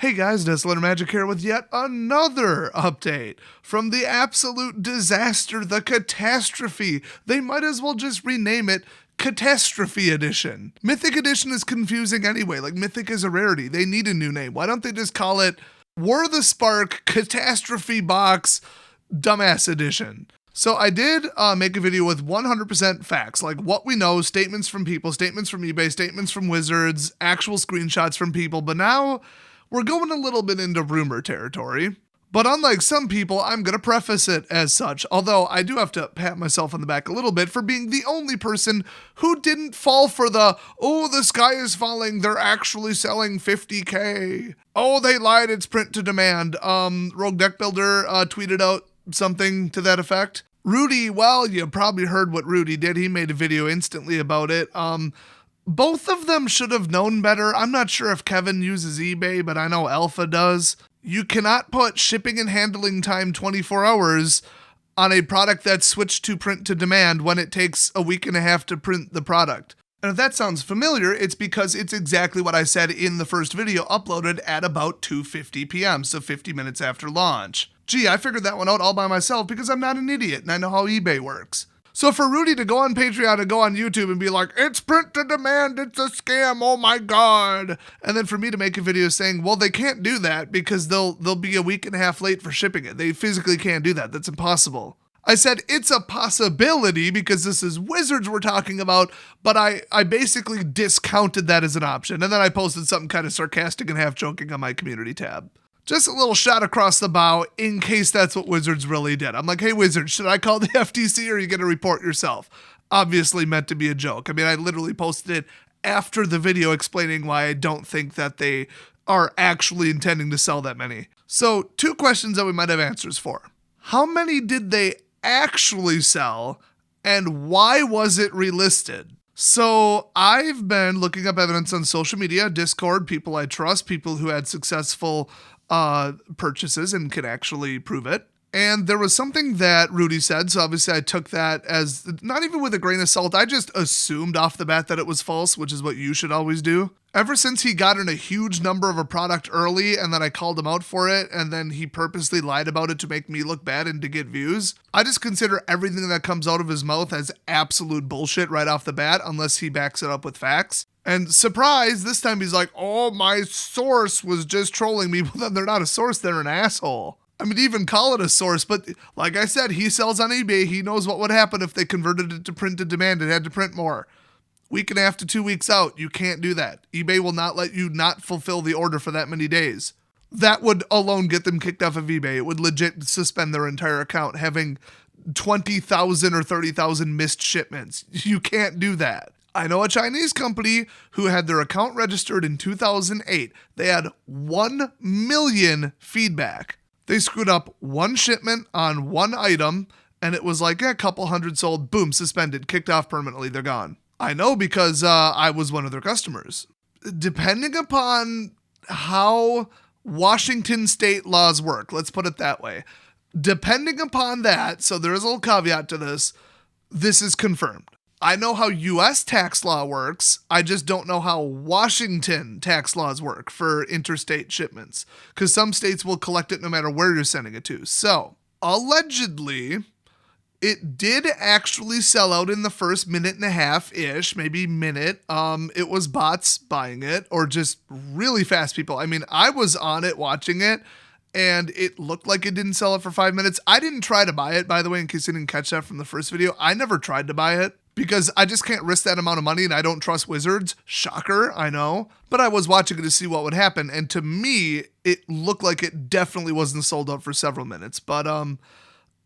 Hey guys, Desolator Magic here with yet another update from the absolute disaster, the catastrophe. They might as well just rename it Catastrophe Edition. Mythic Edition is confusing anyway, like Mythic is a rarity. They need a new name. Why don't they just call it War the Spark Catastrophe Box Dumbass Edition? So I did make a video with 100% facts, like what we know, statements from people, statements from eBay, statements from wizards, actual screenshots from people, but now we're going a little bit into rumor territory. But unlike some people, I'm going to preface it as such, although I do have to pat myself on the back a little bit for being the only person who didn't fall for the, oh, the sky is falling, they're actually selling 50K. Oh, they lied, it's print to demand. Rogue Deck Builder tweeted out something to that effect. Rudy, well, you probably heard what Rudy did. He made a video instantly about it. Both of them should have known better. I'm not sure if Kevin uses eBay, but I know Alpha does. You cannot put shipping and handling time 24 hours on a product that's switched to print to demand when it takes a week and a half to print the product. And if that sounds familiar, it's because it's exactly what I said in the first video uploaded at about 2:50 p.m., so 50 minutes after launch. Gee, I figured that one out all by myself because I'm not an idiot and I know how eBay works. So for Rudy to go on Patreon and go on YouTube and be like, it's print to demand, it's a scam, oh my God. And then for me to make a video saying, well, they can't do that because they'll be a week and a half late for shipping it. They physically can't do that. That's impossible. I said it's a possibility because this is wizards we're talking about, but I basically discounted that as an option. And then I posted something kind of sarcastic and half joking on my community tab. Just a little shot across the bow in case that's what Wizards really did. I'm like, hey, Wizards, should I call the FTC or are you going to report yourself? Obviously meant to be a joke. I mean, I literally posted it after the video explaining why I don't think that they are actually intending to sell that many. So 2 questions that we might have answers for. How many did they actually sell and why was it relisted? So I've been looking up evidence on social media, Discord, people I trust, people who had successful purchases and can actually prove it. And there was something that Rudy said, so obviously I took that as not even with a grain of salt. I just assumed off the bat that it was false, which is what you should always do. Ever since he got in a huge number of a product early and then I called him out for it and then he purposely lied about it to make me look bad and to get views, I just consider everything that comes out of his mouth as absolute bullshit right off the bat unless he backs it up with facts. And surprise, this time he's like, oh, my source was just trolling me. Well, then they're not a source, they're an asshole. I mean, even call it a source, but like I said, he sells on eBay. He knows what would happen if they converted it to print to demand. It had to print more. Week and a half to 2 weeks out, you can't do that. eBay will not let you not fulfill the order for that many days. That would alone get them kicked off of eBay. It would legit suspend their entire account, having 20,000 or 30,000 missed shipments. You can't do that. I know a Chinese company who had their account registered in 2008. They had 1 million feedback. They screwed up one shipment on one item, and it was like a couple hundred sold, boom, suspended, kicked off permanently, they're gone. I know because I was one of their customers. Depending upon how Washington state laws work, let's put it that way. Depending upon that, so there is a little caveat to this, this is confirmed. I know how U.S. tax law works. I just don't know how Washington tax laws work for interstate shipments because some states will collect it no matter where you're sending it to. So allegedly, it did actually sell out in the first minute and a half-ish, maybe minute. It was bots buying it or just really fast people. I mean, I was on it watching it and it looked like it didn't sell it for 5 minutes. I didn't try to buy it, by the way, in case you didn't catch that from the first video. I never tried to buy it because I just can't risk that amount of money and I don't trust wizards. Shocker, I know. But I was watching it to see what would happen. And to me, it looked like it definitely wasn't sold out for several minutes. But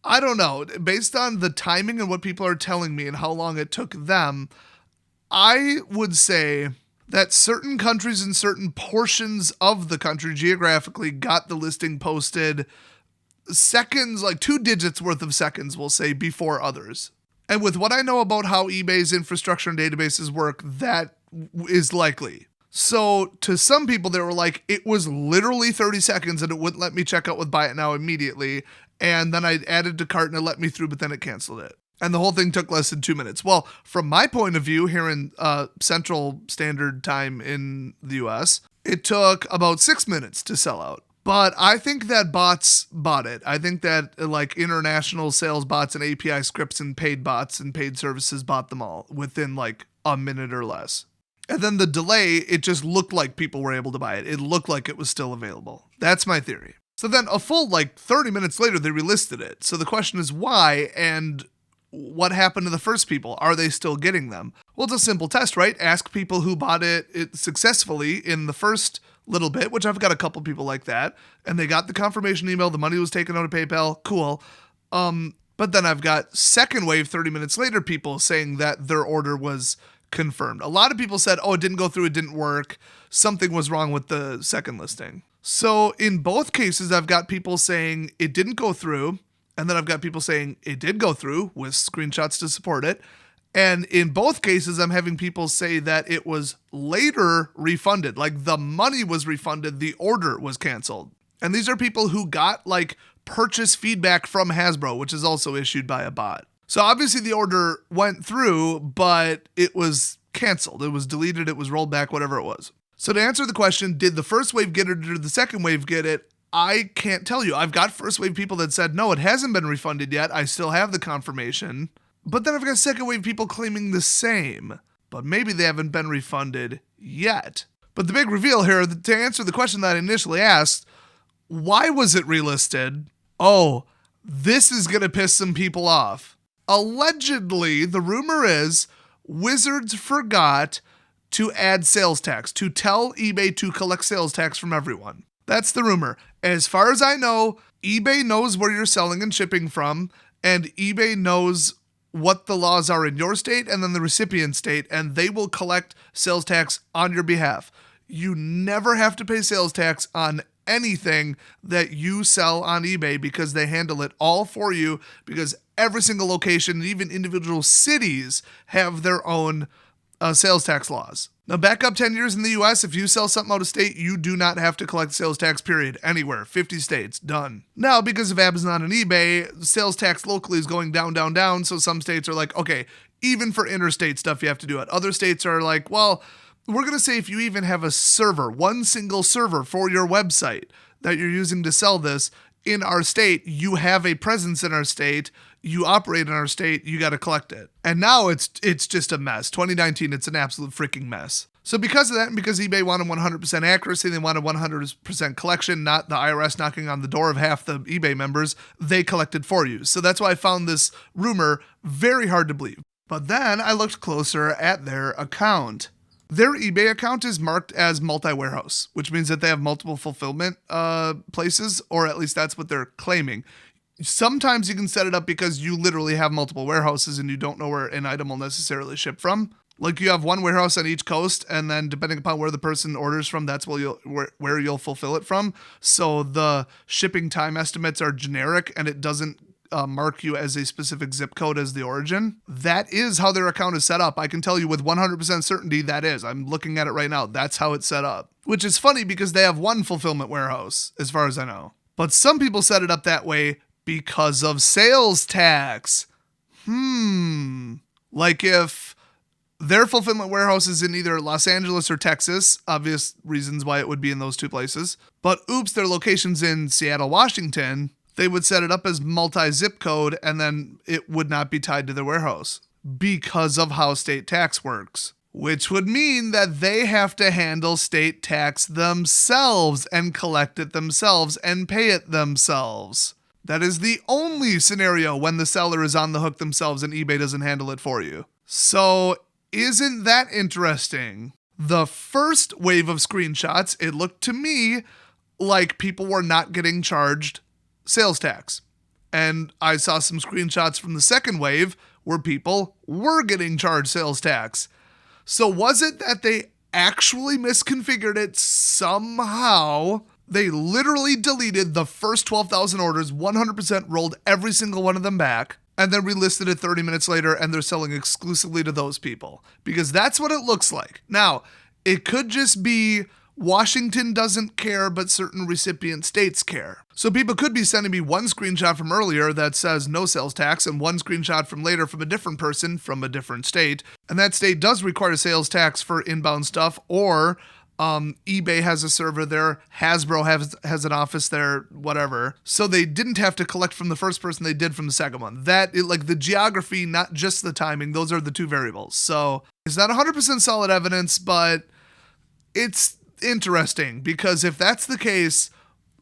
I don't know. Based on the timing and what people are telling me and how long it took them, I would say that certain countries and certain portions of the country geographically got the listing posted seconds, like 2 digits worth of seconds, we'll say, before others. And with what I know about how eBay's infrastructure and databases work, that is likely. So to some people, they were like, it was literally 30 seconds and it wouldn't let me check out with buy it now immediately. And then I added to cart and it let me through, but then it canceled it. And the whole thing took less than 2 minutes. Well, from my point of view here in Central Standard Time in the US, it took about 6 minutes to sell out. But I think that bots bought it. I think that like international sales bots and API scripts and paid bots and paid services bought them all within like a minute or less. And then the delay, it just looked like people were able to buy it. It looked like it was still available. That's my theory. So then a full like 30 minutes later, they relisted it. So the question is why and what happened to the first people? Are they still getting them? Well, it's a simple test, right? Ask people who bought it successfully in the first little bit, which I've got a couple people like that, and they got the confirmation email, the money was taken out of PayPal, cool. But then I've got second wave 30 minutes later people saying that their order was confirmed. A lot of people said, oh, it didn't go through, it didn't work, something was wrong with the second listing. So in both cases, I've got people saying it didn't go through, and then I've got people saying it did go through with screenshots to support it. And in both cases, I'm having people say that it was later refunded, like the money was refunded, the order was canceled. And these are people who got like purchase feedback from Hasbro, which is also issued by a bot. So obviously the order went through, but it was canceled. It was deleted, it was rolled back, whatever it was. So to answer the question, did the first wave get it or did the second wave get it? I can't tell you. I've got first wave people that said, no, it hasn't been refunded yet. I still have the confirmation. But then I've got second wave people claiming the same, but maybe they haven't been refunded yet. But the big reveal here, to answer the question that I initially asked, why was it relisted? Oh, this is going to piss some people off. Allegedly, the rumor is Wizards forgot to add sales tax, to tell eBay to collect sales tax from everyone. That's the rumor. As far as I know, eBay knows where you're selling and shipping from, and eBay knows what the laws are in your state and then the recipient state, and they will collect sales tax on your behalf. You never have to pay sales tax on anything that you sell on eBay because they handle it all for you, because every single location, even individual cities, have their own sales tax laws. Now, back up 10 years in the US, if you sell something out of state, you do not have to collect sales tax, period, anywhere. 50 states, done. Now, because of Amazon and eBay, sales tax locally is going down, down, down. So some states are like, okay, even for interstate stuff, you have to do it. Other states are like, well, we're going to say if you even have a server, one single server for your website that you're using to sell this in our state, you have a presence in our state, you operate in our state, you got to collect it. And now it's just a mess. 2019, it's an absolute freaking mess. So because of that, and because eBay wanted 100% accuracy, they wanted 100% collection, not the IRS knocking on the door of half the eBay members, they collected for you. So that's why I found this rumor very hard to believe. But then I looked closer at their account. Their eBay account is marked as multi-warehouse, which means that they have multiple fulfillment places, or at least that's what they're claiming. Sometimes you can set it up because you literally have multiple warehouses and you don't know where an item will necessarily ship from. Like you have one warehouse on each coast, and then depending upon where the person orders from, that's where you'll fulfill it from. So the shipping time estimates are generic and it doesn't mark you as a specific zip code as the origin. That is how their account is set up. I can tell you with 100% certainty that is. I'm looking at it right now. That's how it's set up. Which is funny because they have one fulfillment warehouse, as far as I know. But some people set it up that way because of sales tax. Like if their fulfillment warehouse is in either Los Angeles or Texas, obvious reasons why it would be in those two places. But oops, their location's in Seattle, Washington, they would set it up as multi-zip code and then it would not be tied to their warehouse because of how state tax works, which would mean that they have to handle state tax themselves and collect it themselves and pay it themselves. That is the only scenario when the seller is on the hook themselves and eBay doesn't handle it for you. So isn't that interesting? The first wave of screenshots, it looked to me like people were not getting charged sales tax. And I saw some screenshots from the second wave where people were getting charged sales tax. So was it that they actually misconfigured it somehow? They literally deleted the first 12,000 orders, 100% rolled every single one of them back, and then relisted it 30 minutes later, and they're selling exclusively to those people. Because that's what it looks like. Now, it could just be Washington doesn't care, but certain recipient states care. So people could be sending me one screenshot from earlier that says no sales tax and one screenshot from later from a different person from a different state. And that state does require sales tax for inbound stuff, or eBay has a server there, Hasbro has an office there, whatever. So they didn't have to collect from the first person, they did from the second one. Like the geography, not just the timing, those are the two variables. So it's not 100% solid evidence, but it's interesting because if that's the case,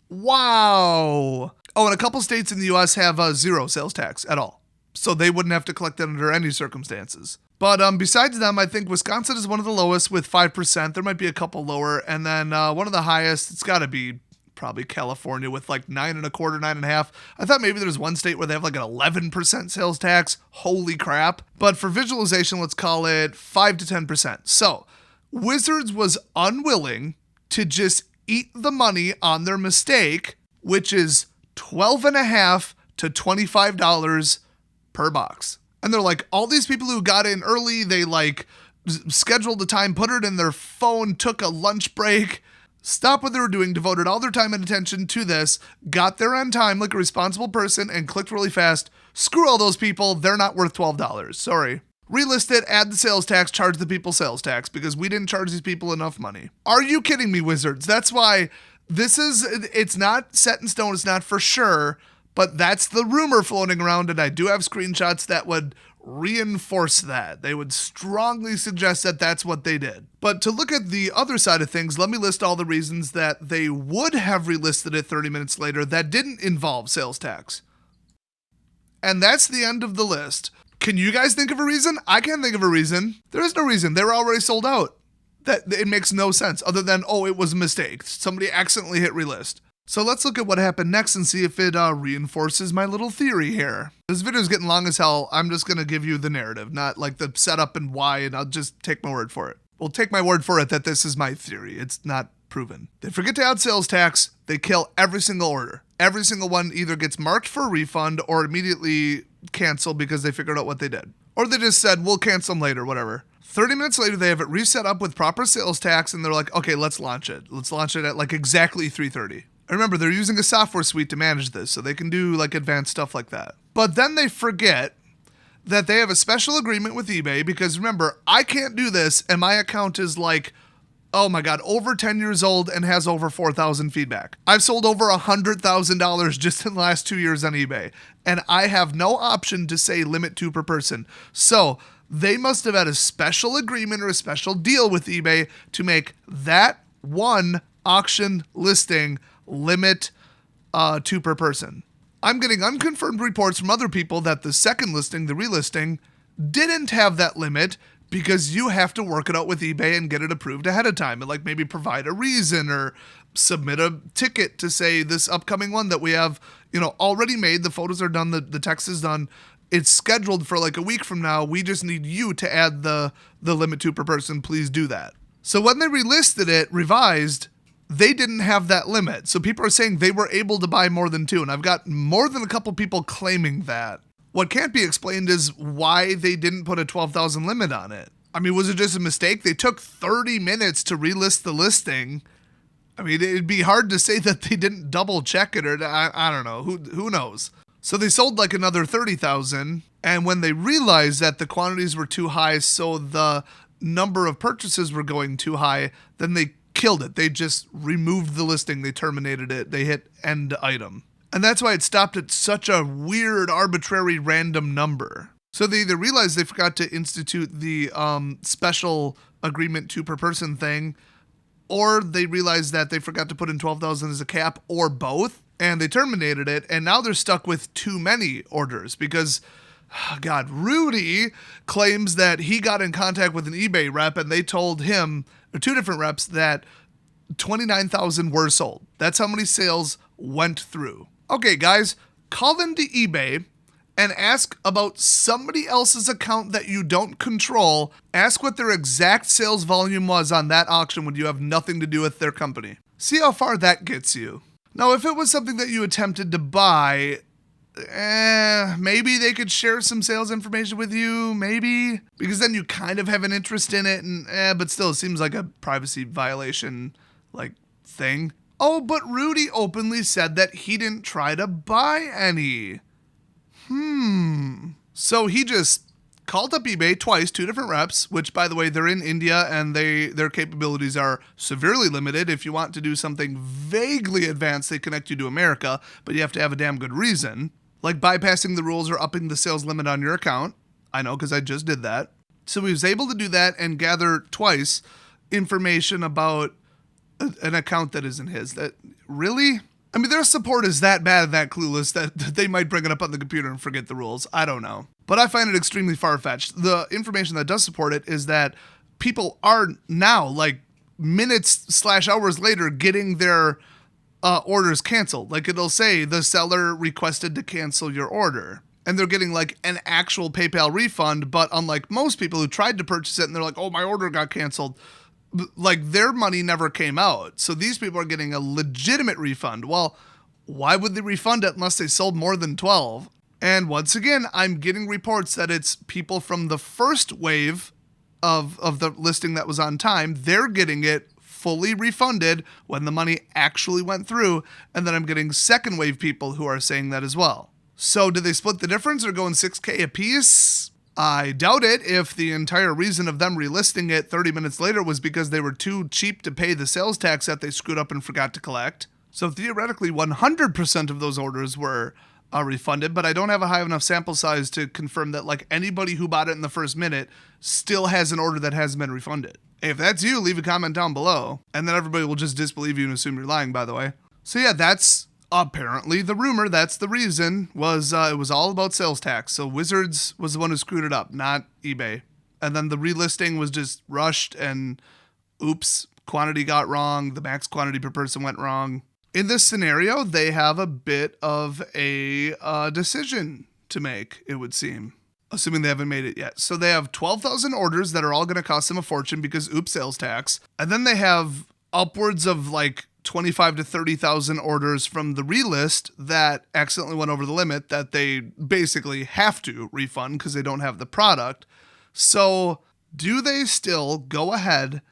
wow. Oh, and a couple states in the US have zero sales tax at all. So they wouldn't have to collect it under any circumstances. But besides them, I think Wisconsin is one of the lowest with 5%. There might be a couple lower. And then one of the highest, it's got to be probably California with like 9.25%, 9.5%. I thought maybe there's one state where they have like an 11% sales tax. Holy crap. But for visualization, let's call it 5 to 10%. So Wizards was unwilling to just eat the money on their mistake, which is $12.50 to $25 per box. And they're like, all these people who got in early, they like scheduled the time, put it in their phone, took a lunch break, stopped what they were doing, devoted all their time and attention to this, got there on time like a responsible person, and clicked really fast. Screw all those people. They're not worth $12. Sorry. Relist it, add the sales tax, charge the people sales tax because we didn't charge these people enough money. Are you kidding me, Wizards? That's why it's not set in stone. It's not for sure, but that's the rumor floating around. And I do have screenshots that would reinforce that. They would strongly suggest that that's what they did. But to look at the other side of things, let me list all the reasons that they would have relisted it 30 minutes later that didn't involve sales tax. And that's the end of the list. Can you guys think of a reason? I can't think of a reason. There is no reason. They were already sold out. That it makes no sense other than, oh, it was a mistake. Somebody accidentally hit relist. So let's look at what happened next and see if it reinforces my little theory here. This video is getting long as hell. I'm just going to give you the narrative, not like the setup and why, and I'll just take my word for it. Well, take my word for it that this is my theory. It's not proven. They forget to add sales tax. They kill every single order. Every single one either gets marked for a refund or immediately canceled because they figured out what they did. Or they just said, we'll cancel them later, whatever. 30 minutes later, they have it reset up with proper sales tax, and they're like, okay, let's launch it. Let's launch it at like exactly 3:30. Remember, they're using a software suite to manage this, so they can do like advanced stuff like that. But then they forget that they have a special agreement with eBay because remember, I can't do this, and my account is like, oh my God, over 10 years old and has over 4,000 feedback. I've sold over $100,000 just in the last 2 years on eBay, and I have no option to say limit 2 per person. So they must have had a special agreement or a special deal with eBay to make that one auction listing limit 2 per person. I'm getting unconfirmed reports from other people that the second listing, the relisting, didn't have that limit because you have to work it out with eBay and get it approved ahead of time and like maybe provide a reason or submit a ticket to say this upcoming one that we have, already made. The photos are done. The text is done. It's scheduled for like a week from now. We just need you to add the limit 2 per person. Please do that. So when they relisted it, revised, they didn't have that limit. So people are saying they were able to buy more than 2. And I've got more than a couple people claiming that. What can't be explained is why they didn't put a 12,000 limit on it. I mean, was it just a mistake? They took 30 minutes to relist the listing. I mean, it'd be hard to say that they didn't double check it or I don't know. Who knows? So they sold like another 30,000. And when they realized that the quantities were too high, so the number of purchases were going too high, then they killed it. They just removed the listing. They terminated it. They hit end item. And that's why it stopped at such a weird, arbitrary, random number. So they either realized they forgot to institute the special agreement 2 per person thing, or they realized that they forgot to put in 12,000 as a cap, or both, and they terminated it. And now they're stuck with too many orders because, God, Rudy claims that he got in contact with an eBay rep and they told him, or 2 different reps, that 29,000 were sold. That's how many sales went through. Okay, guys, call into eBay and ask about somebody else's account that you don't control. Ask what their exact sales volume was on that auction when you have nothing to do with their company. See how far that gets you. Now, if it was something that you attempted to buy, maybe they could share some sales information with you, maybe, because then you kind of have an interest in it, and but still, it seems like a privacy violation thing. Oh, but Rudy openly said that he didn't try to buy any. So he just called up eBay twice, 2 different reps, which, by the way, they're in India and their capabilities are severely limited. If you want to do something vaguely advanced, they connect you to America, but you have to have a damn good reason. Like bypassing the rules or upping the sales limit on your account. I know, because I just did that. So he was able to do that and gather twice information about an account that isn't his. That really? I mean, their support is that bad and that clueless that they might bring it up on the computer and forget the rules. I don't know. But I find it extremely far-fetched. The information that does support it is that people are now, like minutes/hours later, getting their orders canceled. Like it'll say the seller requested to cancel your order. And they're getting like an actual PayPal refund. But unlike most people who tried to purchase it and they're like, oh, my order got canceled, like their money never came out. So these people are getting a legitimate refund. Well, why would they refund it unless they sold more than 12? And once again, I'm getting reports that it's people from the first wave of the listing that was on time. They're getting it fully refunded when the money actually went through. And then I'm getting second wave people who are saying that as well. So did they split the difference or go in $6,000 a piece? I doubt it if the entire reason of them relisting it 30 minutes later was because they were too cheap to pay the sales tax that they screwed up and forgot to collect. So theoretically, 100% of those orders were refunded, but I don't have a high enough sample size to confirm that like anybody who bought it in the first minute still has an order that hasn't been refunded. Hey, if that's you, leave a comment down below, and then everybody will just disbelieve you and assume you're lying, by the way. So yeah, that's apparently the rumor. That's the reason, was it was all about sales tax. So Wizards was the one who screwed it up, not eBay. And then the relisting was just rushed and oops, quantity got wrong. The max quantity per person went wrong. In this scenario, they have a bit of a decision to make, it would seem, assuming they haven't made it yet. So they have 12,000 orders that are all going to cost them a fortune because oops, sales tax. And then they have upwards of like 25 to 30,000 orders from the relist that accidentally went over the limit that they basically have to refund because they don't have the product. So do they still go ahead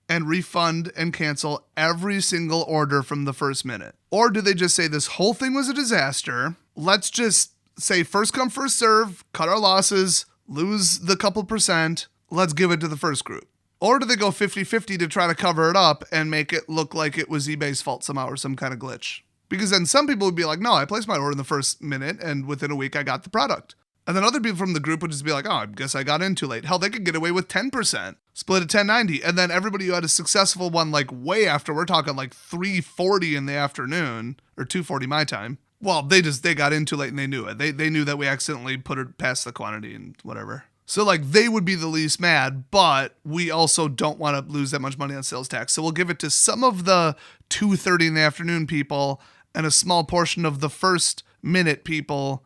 and refund and cancel every single order from the first minute? Or do they just say this whole thing was a disaster? Let's just say first come, first serve, cut our losses, lose the couple percent. Let's give it to the first group. Or do they go 50-50 to try to cover it up and make it look like it was eBay's fault somehow or some kind of glitch? Because then some people would be like, no, I placed my order in the first minute and within a week I got the product. And then other people from the group would just be like, oh, I guess I got in too late. Hell, they could get away with 10%, split at 1090. And then everybody who had a successful one like way after, we're talking like 3:40 in the afternoon or 2:40 my time. Well, they got in too late and they knew it. They knew that we accidentally put it past the quantity and whatever. So like they would be the least mad, but we also don't want to lose that much money on sales tax. So we'll give it to some of the 2:30 in the afternoon people and a small portion of the first minute people.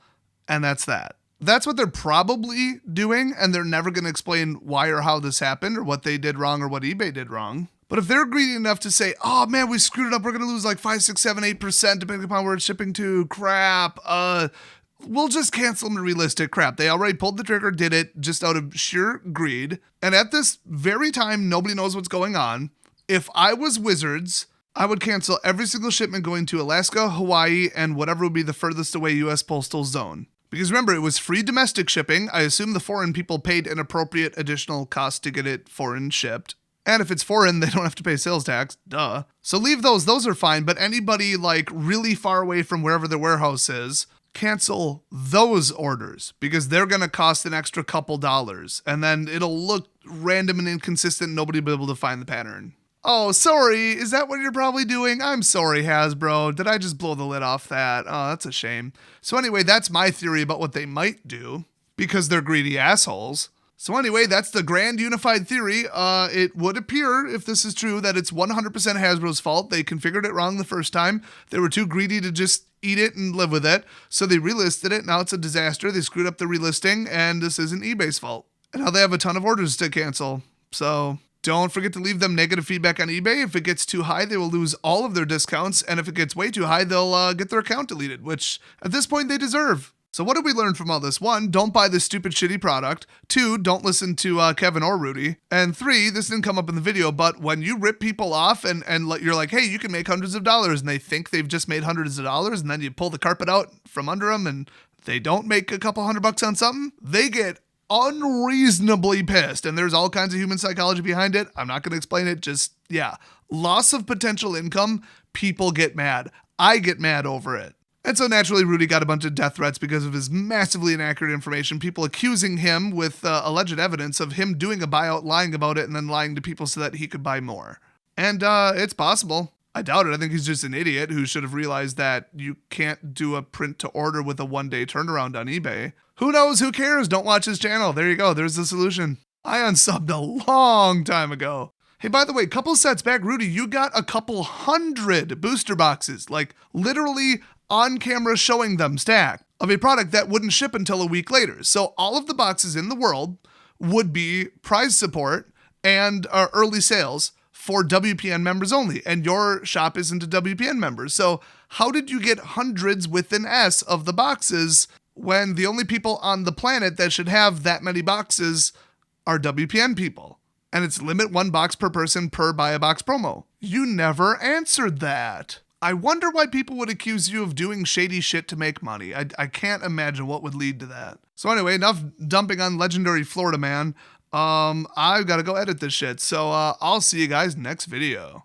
And that's that. That's what they're probably doing, and they're never going to explain why or how this happened or what they did wrong or what eBay did wrong. But if they're greedy enough to say, oh man, we screwed it up, we're going to lose like 5, 6, 7, 8% depending upon where it's shipping to, crap, we'll just cancel them and relist it, crap. They already pulled the trigger, did it just out of sheer greed. And at this very time, nobody knows what's going on. If I was Wizards, I would cancel every single shipment going to Alaska, Hawaii, and whatever would be the furthest away U.S. postal zone. Because remember, it was free domestic shipping. I assume the foreign people paid an appropriate additional cost to get it foreign shipped. And if it's foreign, they don't have to pay sales tax. Duh. So leave those. Those are fine. But anybody like really far away from wherever their warehouse is, cancel those orders because they're going to cost an extra couple dollars. And then it'll look random and inconsistent. Nobody will be able to find the pattern. Oh, sorry. Is that what you're probably doing? I'm sorry, Hasbro. Did I just blow the lid off that? Oh, that's a shame. So anyway, that's my theory about what they might do because they're greedy assholes. So anyway, that's the grand unified theory. It would appear, if this is true, that it's 100% Hasbro's fault. They configured it wrong the first time. They were too greedy to just eat it and live with it. So they relisted it. Now it's a disaster. They screwed up the relisting, and this isn't eBay's fault. And now they have a ton of orders to cancel. So don't forget to leave them negative feedback on eBay. If it gets too high, they will lose all of their discounts. And if it gets way too high, they'll get their account deleted, which at this point they deserve. So what did we learn from all this? 1, don't buy this stupid shitty product. 2, don't listen to Kevin or Rudy. And 3, this didn't come up in the video, but when you rip people off and you're like, hey, you can make hundreds of dollars, and they think they've just made hundreds of dollars, and then you pull the carpet out from under them and they don't make a couple $100 on something, they get unreasonably pissed. And there's all kinds of human psychology behind it. I'm not going to explain it. Just, yeah, loss of potential income, people get mad. I get mad over it. And so naturally, Rudy got a bunch of death threats because of his massively inaccurate information, people accusing him with alleged evidence of him doing a buyout, lying about it, and then lying to people so that he could buy more. And it's possible. I doubt it. I think he's just an idiot who should have realized that you can't do a print to order with a 1-day turnaround on eBay. Who knows? Who cares? Don't watch his channel. There you go. There's the solution. I unsubbed a long time ago. Hey, by the way, couple sets back, Rudy, you got a couple hundred booster boxes, like literally on camera showing them stacked, of a product that wouldn't ship until a week later. So all of the boxes in the world would be prize support and early sales for WPN members only. And your shop isn't a WPN member. So how did you get hundreds with an S of the boxes when the only people on the planet that should have that many boxes are WPN people? And it's limit 1 box per person per buy a box promo. You never answered that. I wonder why people would accuse you of doing shady shit to make money. I can't imagine what would lead to that. So anyway, enough dumping on legendary Florida man. I've got to go edit this shit. So I'll see you guys next video.